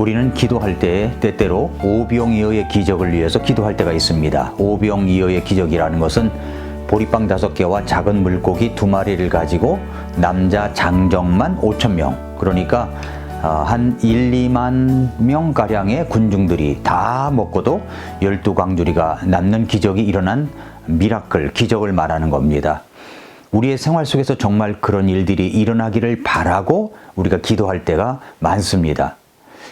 우리는 기도할 때 때때로 오병이어의 기적을 위해서 기도할 때가 있습니다. 오병이어의 기적이라는 것은 보리빵 5개와 작은 물고기 2마리를 가지고 남자 장정만 5,000명, 그러니까 한 1, 2만 명가량의 군중들이 다 먹고도 12광주리가 남는 기적이 일어난 미라클, 기적을 말하는 겁니다. 우리의 생활 속에서 정말 그런 일들이 일어나기를 바라고 우리가 기도할 때가 많습니다.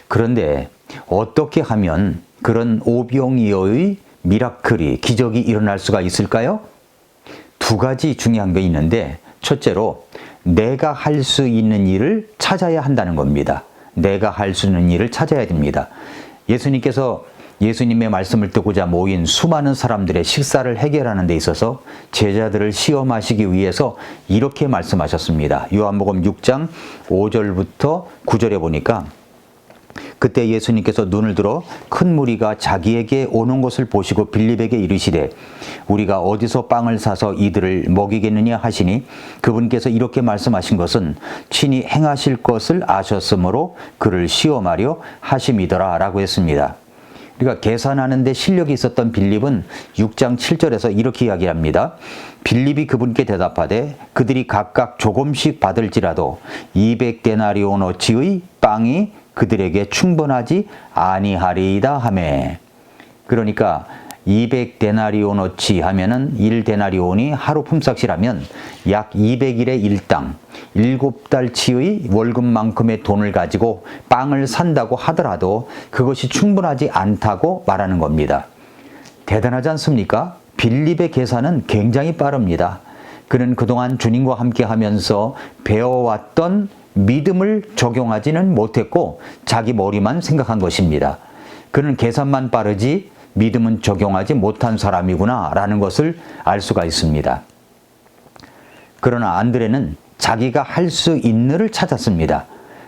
그런데 어떻게 하면 그런 오병이어의 미라클이, 기적이 일어날 수가 있을까요? 2가지 중요한 게 있는데, 첫째로 내가 할 수 있는 일을 찾아야 한다는 겁니다. 내가 할 수 있는 일을 찾아야 됩니다. 예수님께서 예수님의 말씀을 듣고자 모인 수많은 사람들의 식사를 해결하는 데 있어서 제자들을 시험하시기 위해서 이렇게 말씀하셨습니다. 요한복음 6장 5절부터 9절에 보니까, 그때 예수님께서 눈을 들어 큰 무리가 자기에게 오는 것을 보시고 빌립에게 이르시되 우리가 어디서 빵을 사서 이들을 먹이겠느냐 하시니, 그분께서 이렇게 말씀하신 것은 친히 행하실 것을 아셨으므로 그를 시험하려 하심이더라 라고 했습니다. 그러니까 계산하는 데 실력이 있었던 빌립은 6장 7절에서 이렇게 이야기합니다. 빌립이 그분께 대답하되 그들이 각각 조금씩 받을지라도 200데나리온어치의 빵이 그들에게 충분하지 아니하리이다 하매. 그러니까 200데나리온어치 하면은 1데나리온이 하루 품삯이라면 약 200일의 일당 7달치의 월급만큼의 돈을 가지고 빵을 산다고 하더라도 그것이 충분하지 않다고 말하는 겁니다. 대단하지 않습니까? 빌립의 계산은 굉장히 빠릅니다. 그는 그동안 주님과 함께 하면서 배워왔던 믿음을 적용하지는 못했고 자기 머리만 생각한 것입니다. 그는 계산만 빠르지 믿음은 적용하지 못한 사람이구나 라는 것을 알 수가 있습니다. 그러나 안드레는 자기가 할 수 있는 일을 찾았습니다.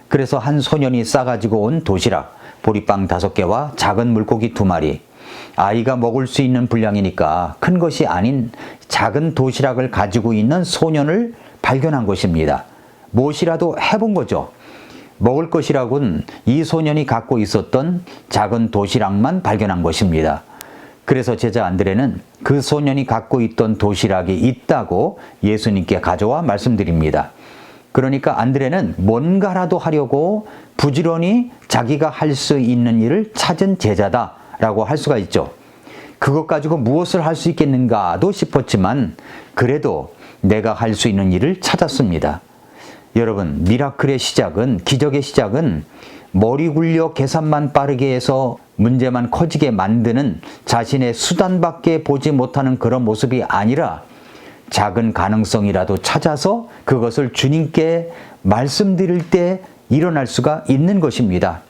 그래서 한 소년이 싸가지고 온 도시락, 보리빵 5개와 작은 물고기 2마리, 아이가 먹을 수 있는 분량이니까 큰 것이 아닌 작은 도시락을 가지고 있는 소년을 발견한 것입니다. 무엇이라도 해본 거죠. 먹을 것이라고는 이 소년이 갖고 있었던 작은 도시락만 발견한 것입니다. 그래서 제자 안드레는 그 소년이 갖고 있던 도시락이 있다고 예수님께 가져와 말씀드립니다. 그러니까 안드레는 뭔가라도 하려고 부지런히 자기가 할 수 있는 일을 찾은 제자다라고 할 수가 있죠. 그것 가지고 무엇을 할 수 있겠는가도 싶었지만 그래도 내가 할 수 있는 일을 찾았습니다. 여러분, 미라클의 시작은, 기적의 시작은 머리 굴려 계산만 빠르게 해서 문제만 커지게 만드는 자신의 수단밖에 보지 못하는 그런 모습이 아니라 작은 가능성이라도 찾아서 그것을 주님께 말씀드릴 때 일어날 수가 있는 것입니다.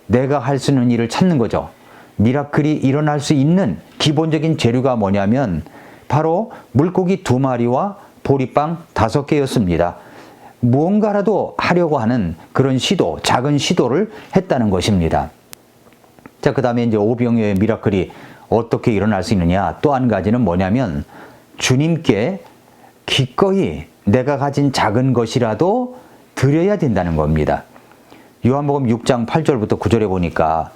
내가 할 수 있는 일을 찾는 거죠. 미라클이 일어날 수 있는 기본적인 재료가 뭐냐면 바로 물고기 2마리와 보리빵 5개였습니다. 무언가라도 하려고 하는 그런 시도, 작은 시도를 했다는 것입니다. 자, 그 다음에 이제 오병이어의 미라클이 어떻게 일어날 수 있느냐, 또 한 가지는 뭐냐면 주님께 기꺼이 내가 가진 작은 것이라도 드려야 된다는 겁니다. 요한복음 6장 8절부터 9절에 보니까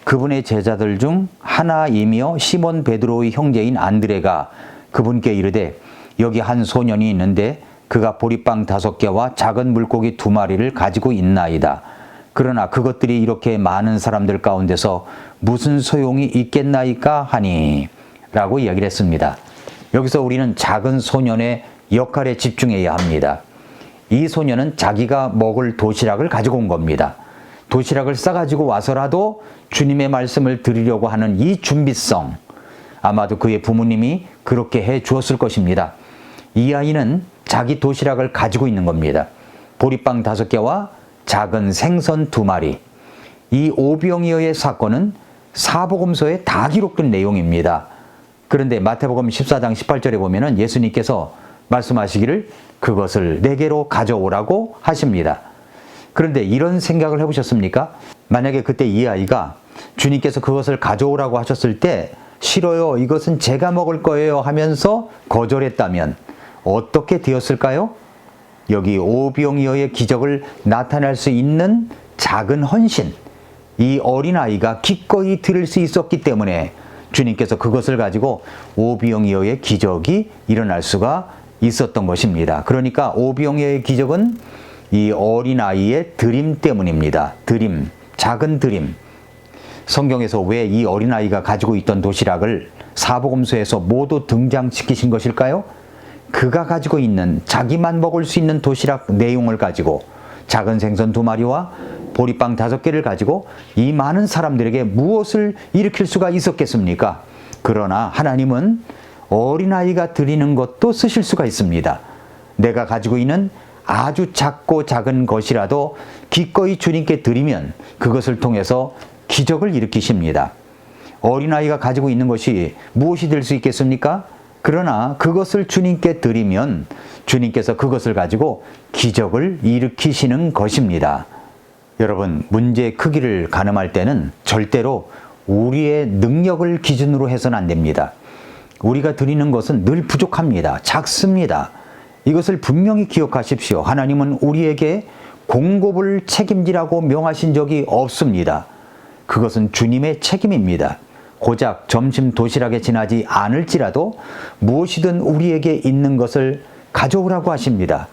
그분의 제자들 중 하나이며 시몬 베드로의 형제인 안드레가 그분께 이르되 여기 한 소년이 있는데 그가 보리빵 5개와 작은 물고기 2마리를 가지고 있나이다. 그러나 그것들이 이렇게 많은 사람들 가운데서 무슨 소용이 있겠나이까 하니 라고 이야기를 했습니다. 여기서 우리는 작은 소년의 역할에 집중해야 합니다. 이 소년은 자기가 먹을 도시락을 가지고 온 겁니다. 도시락을 싸가지고 와서라도 주님의 말씀을 드리려고 하는 이 준비성, 아마도 그의 부모님이 그렇게 해 주었을 것입니다. 이 아이는 자기 도시락을 가지고 있는 겁니다. 보리빵 5개와 작은 생선 2마리. 이 오병이어의 사건은 사복음서에 다 기록된 내용입니다. 그런데 마태복음 14장 18절에 보면은 예수님께서 말씀하시기를 그것을 내게로 가져오라고 하십니다. 그런데 이런 생각을 해보셨습니까? 만약에 그때 이 아이가 주님께서 그것을 가져오라고 하셨을 때 싫어요, 이것은 제가 먹을 거예요 하면서 거절했다면 어떻게 되었을까요? 여기 오병이어의 기적을 나타낼 수 있는 작은 헌신, 이 어린아이가 기꺼이 드릴 수 있었기 때문에 주님께서 그것을 가지고 오병이어의 기적이 일어날 수가 있었던 것입니다. 그러니까 오병이어의 기적은 이 어린아이의 드림 때문입니다. 드림, 작은 드림. 성경에서 왜 이 어린아이가 가지고 있던 도시락을 사복음서에서 모두 등장시키신 것일까요? 그가 가지고 있는 자기만 먹을 수 있는 도시락 내용을 가지고 작은 생선 2마리와 보리빵 5개를 가지고 이 많은 사람들에게 무엇을 일으킬 수가 있었겠습니까? 그러나 하나님은 어린아이가 드리는 것도 쓰실 수가 있습니다. 내가 가지고 있는 아주 작고 작은 것이라도 기꺼이 주님께 드리면 그것을 통해서 기적을 일으키십니다. 어린아이가 가지고 있는 것이 무엇이 될 수 있겠습니까? 그러나 그것을 주님께 드리면 주님께서 그것을 가지고 기적을 일으키시는 것입니다. 여러분, 문제의 크기를 가늠할 때는 절대로 우리의 능력을 기준으로 해서는 안 됩니다. 우리가 드리는 것은 늘 부족합니다. 작습니다. 이것을 분명히 기억하십시오. 하나님은 우리에게 공급을 책임지라고 명하신 적이 없습니다. 그것은 주님의 책임입니다. 고작 점심 도시락에 지나지 않을지라도 무엇이든 우리에게 있는 것을 가져오라고 하십니다.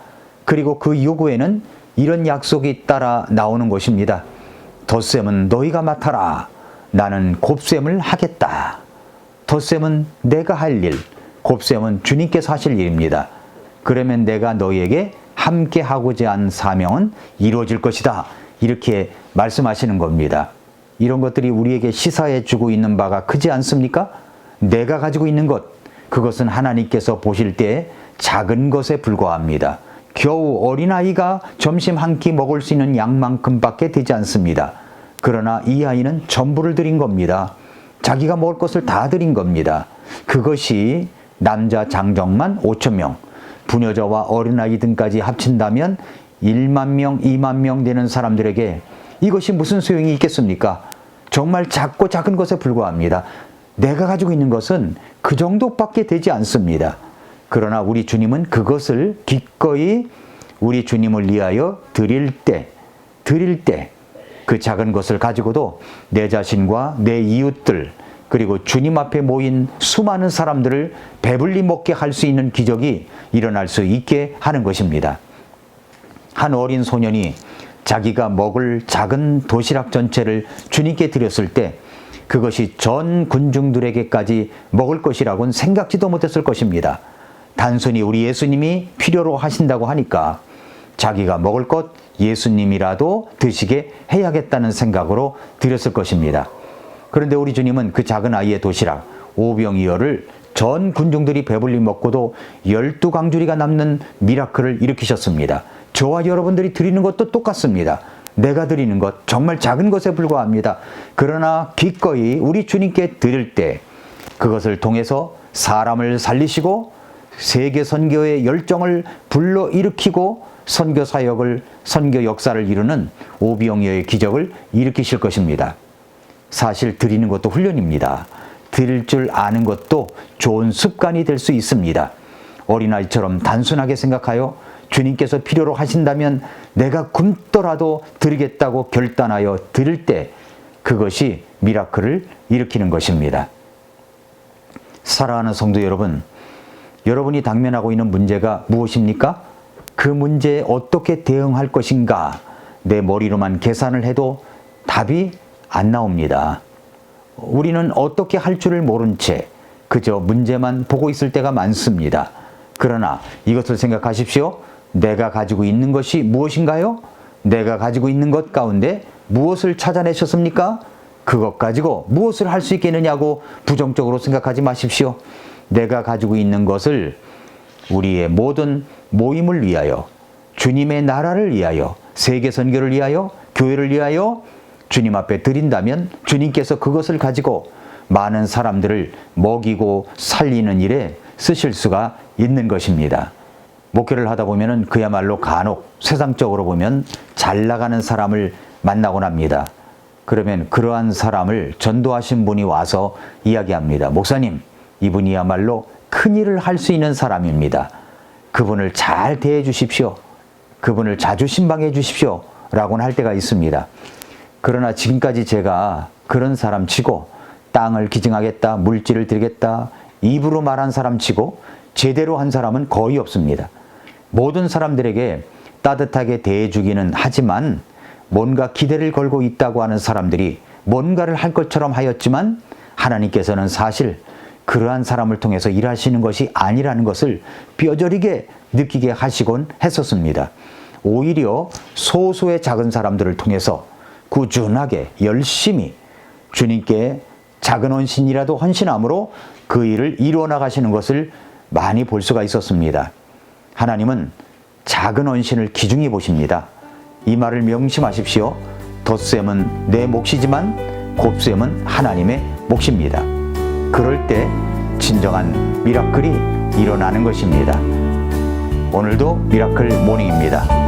그리고 그 요구에는 이런 약속이 따라 나오는 것입니다. 덧셈은 너희가 맡아라. 나는 곱셈을 하겠다. 덧셈은 내가 할 일, 곱셈은 주님께서 하실 일입니다. 그러면 내가 너희에게 함께 하고자 한 사명은 이루어질 것이다. 이렇게 말씀하시는 겁니다. 이런 것들이 우리에게 시사해 주고 있는 바가 크지 않습니까? 내가 가지고 있는 것, 그것은 하나님께서 보실 때 작은 것에 불과합니다. 겨우 어린아이가 점심 한 끼 먹을 수 있는 양만큼밖에 되지 않습니다. 그러나 이 아이는 전부를 드린 겁니다. 자기가 먹을 것을 다 드린 겁니다. 그것이 남자 장정만 5,000명, 부녀자와 어린아이 등까지 합친다면 1만 명, 2만 명 되는 사람들에게 이것이 무슨 소용이 있겠습니까? 정말 작고 작은 것에 불과합니다. 내가 가지고 있는 것은 그 정도밖에 되지 않습니다. 그러나 우리 주님은 그것을 기꺼이 우리 주님을 위하여 드릴 때 그 작은 것을 가지고도 내 자신과 내 이웃들, 그리고 주님 앞에 모인 수많은 사람들을 배불리 먹게 할 수 있는 기적이 일어날 수 있게 하는 것입니다. 한 어린 소년이 자기가 먹을 작은 도시락 전체를 주님께 드렸을 때 그것이 전 군중들에게까지 먹을 것이라고는 생각지도 못했을 것입니다. 단순히 우리 예수님이 필요로 하신다고 하니까 자기가 먹을 것 예수님이라도 드시게 해야겠다는 생각으로 드렸을 것입니다. 그런데 우리 주님은 그 작은 아이의 도시락 5병이어를 전 군중들이 배불리 먹고도 12강주리가 남는 미라클을 일으키셨습니다. 저와 여러분들이 드리는 것도 똑같습니다. 내가 드리는 것 정말 작은 것에 불과합니다. 그러나 기꺼이 우리 주님께 드릴 때 그것을 통해서 사람을 살리시고 세계 선교의 열정을 불러일으키고 선교 사역을, 선교 역사를 이루는 오병이어의 기적을 일으키실 것입니다. 사실 드리는 것도 훈련입니다. 드릴 줄 아는 것도 좋은 습관이 될 수 있습니다. 어린아이처럼 단순하게 생각하여 주님께서 필요로 하신다면 내가 굶더라도 드리겠다고 결단하여 드릴 때 그것이 미라클을 일으키는 것입니다. 사랑하는 성도 여러분, 여러분이 당면하고 있는 문제가 무엇입니까? 그 문제에 어떻게 대응할 것인가? 내 머리로만 계산을 해도 답이 안 나옵니다. 우리는 어떻게 할 줄을 모른 채 그저 문제만 보고 있을 때가 많습니다. 그러나 이것을 생각하십시오. 내가 가지고 있는 것이 무엇인가요? 내가 가지고 있는 것 가운데 무엇을 찾아내셨습니까? 그것 가지고 무엇을 할 수 있겠느냐고 부정적으로 생각하지 마십시오. 내가 가지고 있는 것을 우리의 모든 모임을 위하여, 주님의 나라를 위하여, 세계 선교를 위하여, 교회를 위하여 주님 앞에 드린다면 주님께서 그것을 가지고 많은 사람들을 먹이고 살리는 일에 쓰실 수가 있는 것입니다. 목회를 하다 보면은 그야말로 간혹 세상적으로 보면 잘 나가는 사람을 만나곤 합니다. 그러면 그러한 사람을 전도하신 분이 와서 이야기합니다. 목사님, 이분이야말로 큰일을 할 수 있는 사람입니다. 그분을 잘 대해 주십시오. 그분을 자주 신방해 주십시오. 라고는 할 때가 있습니다. 그러나 지금까지 제가 그런 사람 치고 땅을 기증하겠다, 물질을 드리겠다, 입으로 말한 사람 치고 제대로 한 사람은 거의 없습니다. 모든 사람들에게 따뜻하게 대해주기는 하지만 뭔가 기대를 걸고 있다고 하는 사람들이 뭔가를 할 것처럼 하였지만 하나님께서는 사실 그러한 사람을 통해서 일하시는 것이 아니라는 것을 뼈저리게 느끼게 하시곤 했었습니다. 오히려 소수의 작은 사람들을 통해서 꾸준하게 열심히 주님께 작은 헌신이라도 헌신함으로 그 일을 이루어 나가시는 것을 많이 볼 수가 있었습니다. 하나님은 작은 헌신을 귀중히 보십니다. 이 말을 명심하십시오. 덧셈은 내 몫이지만 곱셈은 하나님의 몫입니다. 그럴 때 진정한 미라클이 일어나는 것입니다. 오늘도 미라클 모닝입니다.